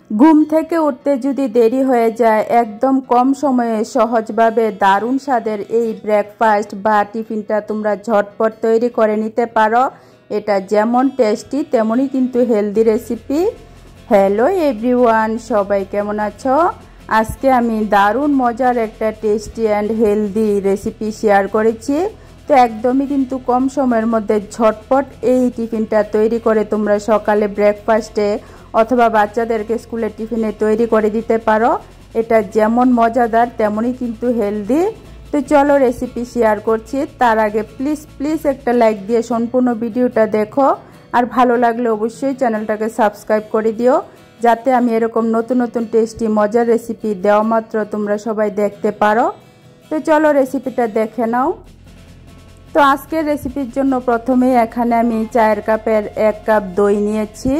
ঘুম থেকে উঠতে যদি দেরি হয়ে যায়, একদম কম সময়ে সহজভাবে দারুণ স্বাদের এই ব্রেকফাস্ট বা টিফিনটা তোমরা ঝটপট তৈরি করে নিতে পারো। এটা যেমন টেস্টি তেমনই কিন্তু হেলদি রেসিপি। হ্যালো এভরিওয়ান, সবাই কেমন আছো? আজকে আমি দারুণ মজার একটা tasty and healthy recipe share করেছি। তো একদমই কিন্তু কম সময়ের মধ্যে ঝটপট এই টিফিনটা তৈরি করে তোমরা সকালে ব্রেকফাস্টে অথবা বাচ্চাদেরকে স্কুলের টিফিনে তৈরি করে দিতে পারো। এটা যেমন মজাদার তেমনই কিন্তু হেলদি। তো চলো রেসিপি শেয়ার করছি। তার আগে প্লিজ একটা লাইক দিয়ে সম্পূর্ণ ভিডিওটা দেখো, আর ভালো লাগলে অবশ্যই চ্যানেলটাকে সাবস্ক্রাইব করে দিও, যাতে আমি এরকম নতুন নতুন টেস্টি মজার রেসিপি দেওয়া মাত্র তোমরা সবাই দেখতে পারো। তো চলো রেসিপিটা দেখে নাও। তো আজকের রেসিপির জন্য প্রথমেই এখানে আমি চায়ের কাপের 1 কাপ দই নিয়েছি।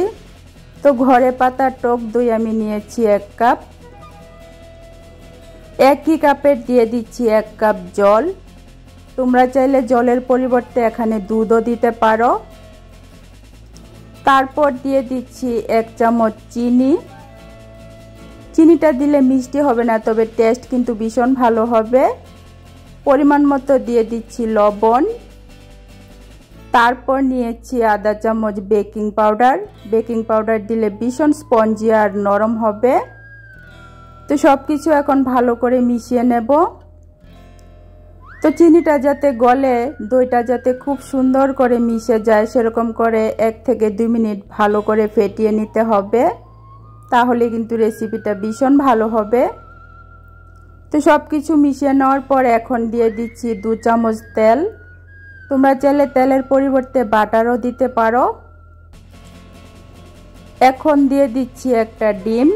তো ঘরে পাতা টক দই আমি নিয়েছি 1 কাপ। একই কাপের দিয়ে দিচ্ছি 1 কাপ জল। তোমরা চাইলে জলের পরিবর্তে এখানে দুধও দিতে পারো। তারপর দিয়ে দিচ্ছি 1 চামচ চিনি। চিনিটা দিলে মিষ্টি হবে না, তবে টেস্ট কিন্তু ভীষণ ভালো হবে। পরিমাণ মতো দিয়ে দিচ্ছি লবণ। তারপর নিয়েছি আধা চামচ বেকিং পাউডার। বেকিং পাউডার দিলে ভীষণ স্পঞ্জি আর নরম হবে। তো সব কিছু এখন ভালো করে মিশিয়ে নেব। তো চিনিটা যাতে গলে, দইটা যাতে খুব সুন্দর করে মিশে যায়, সেরকম করে 1 থেকে 2 মিনিট ভালো করে ফেটিয়ে নিতে হবে। তাহলে কিন্তু রেসিপিটা ভীষণ ভালো হবে। তো সব কিছু মিশিয়ে নেওয়ার পর এখন দিয়ে দিচ্ছি 2 চামচ তেল। তোমরা চাইলে তেলের পরিবর্তে বাটারও দিতে পারো। এখন দিয়ে দিচ্ছি একটা ডিম।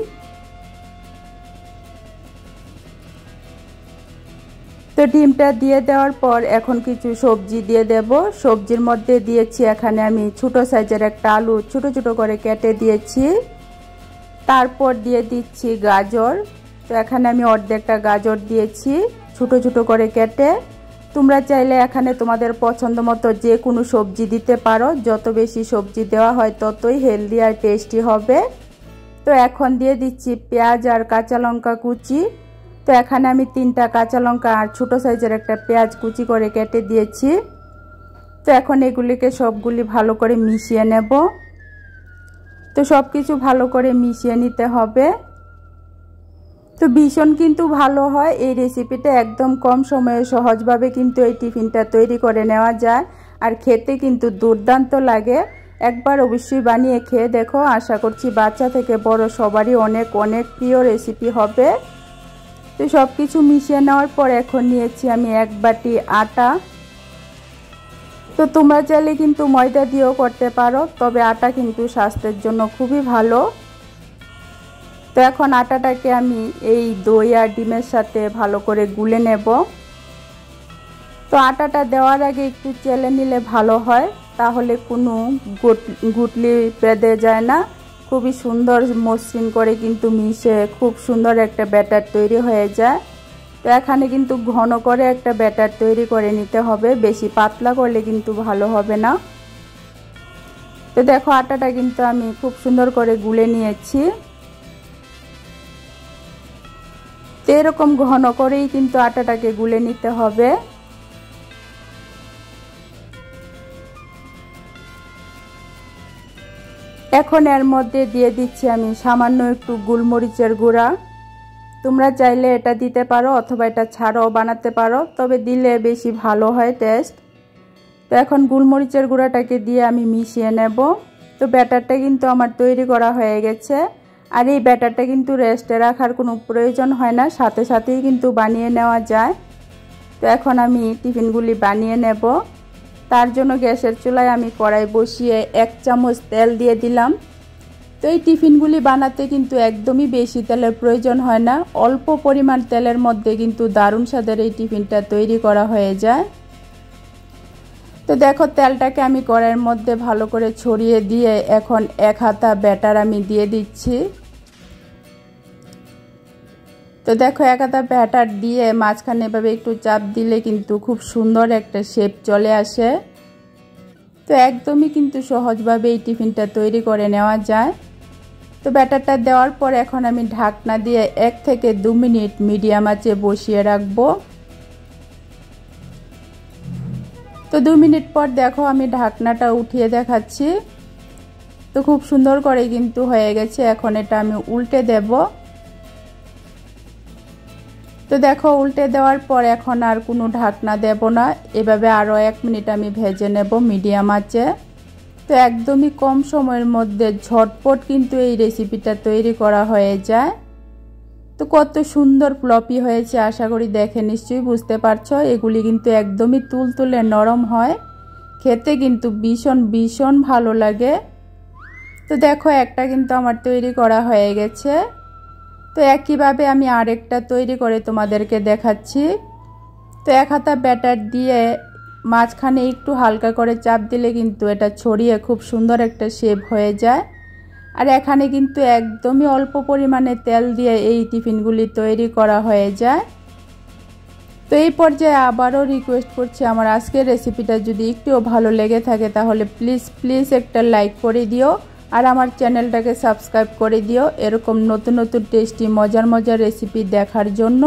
তো ডিমটা দিয়ে দেওয়ার পর এখন কিছু সবজি দিয়ে দেব। সবজির মধ্যে দিয়েছি এখানে আমি ছোট সাইজের একটা আলু ছোট ছোট করে কেটে দিয়েছি। তারপর দিয়ে দিচ্ছি গাজর। তো এখানে আমি অর্ধেকটা গাজর দিয়েছি ছোট ছোট করে কেটে। তোমরা চাইলে এখানে তোমাদের পছন্দ মতো যে কোনো সবজি দিতে পারো। যত বেশি সবজি দেওয়া হয় ততই হেলদি আর টেস্টি হবে। তো এখন দিয়ে দিচ্ছি পেঁয়াজ আর কাঁচা লঙ্কা কুচি। তো এখানে আমি 3টা কাঁচা লঙ্কা আর ছোট সাইজের একটা পেঁয়াজ কুচি করে কেটে দিয়েছি। তো এখন এগুলিকে সবগুলি ভালো করে মিশিয়ে নেব। তো সব কিছু ভালো করে মিশিয়ে নিতে হবে। তো ভীষণ কিন্তু ভালো হয় এই রেসিপিটা। একদম কম সময়ে সহজভাবে কিন্তু এই টিফিনটা তৈরি করে নেওয়া যায়, আর খেতে কিন্তু দুর্দান্ত লাগে। একবার অবশ্যই বানিয়ে খেয়ে দেখো। আশা করছি বাচ্চা থেকে বড় সবারই অনেক অনেক প্রিয় রেসিপি হবে। তো সব কিছু মিশিয়ে নেওয়ার পর এখন নিয়েছি আমি 1 বাটি আটা। তো তোমরা চাইলে কিন্তু ময়দা দিয়েও করতে পারো, তবে আটা কিন্তু স্বাস্থ্যের জন্য খুবই ভালো। তো এখন আটাটাকে আমি এই দই আর ডিমের সাথে ভালো করে গুলে নেব। তো আটাটা দেওয়ার আগে একটু চেলে নিলে ভালো হয়, তাহলে কোনো গুটলি বেঁধে যায় না। খুবই সুন্দর মসৃণ করে কিন্তু মিশে খুব সুন্দর একটা ব্যাটার তৈরি হয়ে যায়। তো এখানে কিন্তু ঘন করে একটা ব্যাটার তৈরি করে নিতে হবে, বেশি পাতলা করলে কিন্তু ভালো হবে না। তো দেখো আটাটা কিন্তু আমি খুব সুন্দর করে গুলে নিয়েছি। তো এরকম ঘন করেই কিন্তু আটাটাকে গুলে নিতে হবে। এখন এর মধ্যে দিয়ে দিচ্ছি আমি সামান্য একটু গোলমরিচের গুঁড়া। তোমরা চাইলে এটা দিতে পারো অথবা এটা ছাড়াও বানাতে পারো, তবে দিলে বেশি ভালো হয় টেস্ট। তো এখন গোলমরিচের গুঁড়াটাকে দিয়ে আমি মিশিয়ে নেব। তো ব্যাটারটা কিন্তু আমার তৈরি করা হয়ে গেছে। আর এই ব্যাটারটা কিন্তু রেস্টে রাখার কোনো প্রয়োজন হয় না, সাথে সাথেই কিন্তু বানিয়ে নেওয়া যায়। তো এখন আমি টিফিনগুলি বানিয়ে নেব। তার জন্য গ্যাসের চুলায় আমি কড়াই বসিয়ে 1 চামচ তেল দিয়ে দিলাম। তো এই টিফিনগুলি বানাতে কিন্তু একদমই বেশি তেলের প্রয়োজন হয় না। অল্প পরিমাণ তেলের মধ্যে কিন্তু দারুণ স্বাদের এই টিফিনটা তৈরি করা হয়ে যায়। তো দেখো তেলটাকে আমি কড়াইয়ের মধ্যে ভালো করে ছড়িয়ে দিয়ে এখন 1 হাতা ব্যাটার আমি দিয়ে দিচ্ছি। তো দেখো 1 হাতা ব্যাটার দিয়ে মাঝখানে এভাবে একটু চাপ দিলে কিন্তু খুব সুন্দর একটা শেপ চলে আসে। তো একদমই কিন্তু সহজভাবে এই টিফিনটা তৈরি করে নেওয়া যায়। তো তো ব্যাটারটা দেওয়ার পর এখন আমি ঢাকনা দিয়ে 1 থেকে 2 মিনিট মিডিয়াম আঁচে বসিয়ে রাখবো। তো 2 মিনিট পর দেখো আমি ঢাকনাটা উঠিয়ে দেখাচ্ছি। তো খুব সুন্দর করে কিন্তু হয়ে গেছে। এখন এটা আমি উল্টে দেব। তো দেখো উল্টে দেওয়ার পর এখন আর কোনো ঢাকনা দেব না, এভাবে আরও 1 মিনিট আমি ভেজে নেব মিডিয়াম আঁচে। তো একদমই কম সময়ের মধ্যে ঝটপট কিন্তু এই রেসিপিটা তৈরি করা হয়ে যায়। তো কত সুন্দর ফ্লপি হয়েছে, আশা করি দেখে নিশ্চয়ই বুঝতে পারছো। এগুলি কিন্তু একদমই তুলতুলে নরম হয়, খেতে কিন্তু ভীষণ ভীষণ ভালো লাগে। তো দেখো একটা কিন্তু আমার তৈরি করা হয়ে গেছে। তো একইভাবে আমি আরেকটা তৈরি করে তোমাদেরকে দেখাচ্ছি। তো 1 হাতা ব্যাটার দিয়ে মাঝখানে একটু হালকা করে চাপ দিলে কিন্তু এটা ছড়িয়ে খুব সুন্দর একটা শেপ হয়ে যায়। আর এখানে কিন্তু একদমই অল্প পরিমাণে তেল দিয়ে এই টিফিনগুলি তৈরি করা হয়ে যায়। তো এই পর্যায়ে আবারও রিকোয়েস্ট করছি, আমার আজকের রেসিপিটা যদি একটুও ভালো লেগে থাকে তাহলে প্লিজ একটা লাইক করে দিও আর আমার চ্যানেলটাকে সাবস্ক্রাইব করে দিও এরকম নতুন নতুন টেস্টি মজার রেসিপি দেখার জন্য।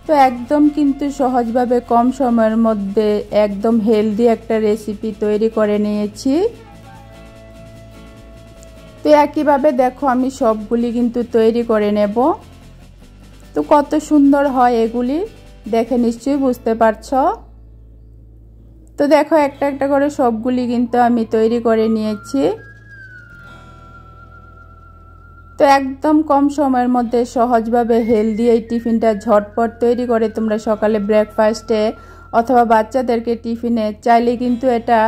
তো একদম কিন্তু সহজভাবে কম সময়ের মধ্যে একদম হেলদি একটা রেসিপি তৈরি করে নিয়েছি। তো একইভাবে দেখো আমি সবগুলি কিন্তু তৈরি করে নেব। তো কত সুন্দর হয় এগুলি দেখে নিশ্চয়ই বুঝতে পারছো। তো দেখো একটা একটা করে সবগুলি কিন্তু আমি তৈরি করে নিয়েছি। তো একদম কম সময়ের মধ্যে সহজভাবে হেলদি এই টিফিনটা ঝটপট তৈরি করে তোমরা সকালে ব্রেকফাস্টে অথবা বাচ্চাদেরকে টিফিনে চাইলে কিন্তু এটা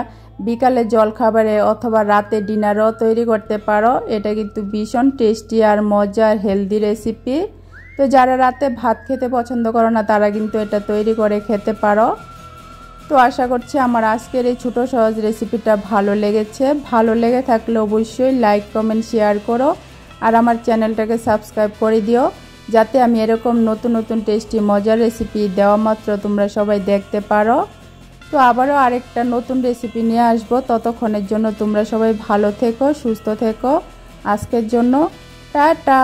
বিকালে জলখাবারে অথবা রাতে ডিনারও তৈরি করতে পারো। এটা কিন্তু ভীষণ টেস্টি আর মজার হেলদি রেসিপি। তো যারা রাতে ভাত খেতে পছন্দ করো না তারা কিন্তু এটা তৈরি করে খেতে পারো। তো আশা করছি আমার আজকের এই ছোট সহজ রেসিপিটা ভালো লেগেছে। ভালো লেগে থাকলে অবশ্যই লাইক কমেন্ট শেয়ার করো আর আমার চ্যানেলটাকে সাবস্ক্রাইব করে দিও, যাতে আমি এরকম নতুন নতুন টেস্টি মজার রেসিপি দেওয়া মাত্র তোমরা সবাই দেখতে পারো। তো আবারও আরেকটা নতুন রেসিপি নিয়ে আসবো। ততক্ষণের জন্য তোমরা সবাই ভালো থেকো, সুস্থ থেকো। আজকের জন্য টাটা।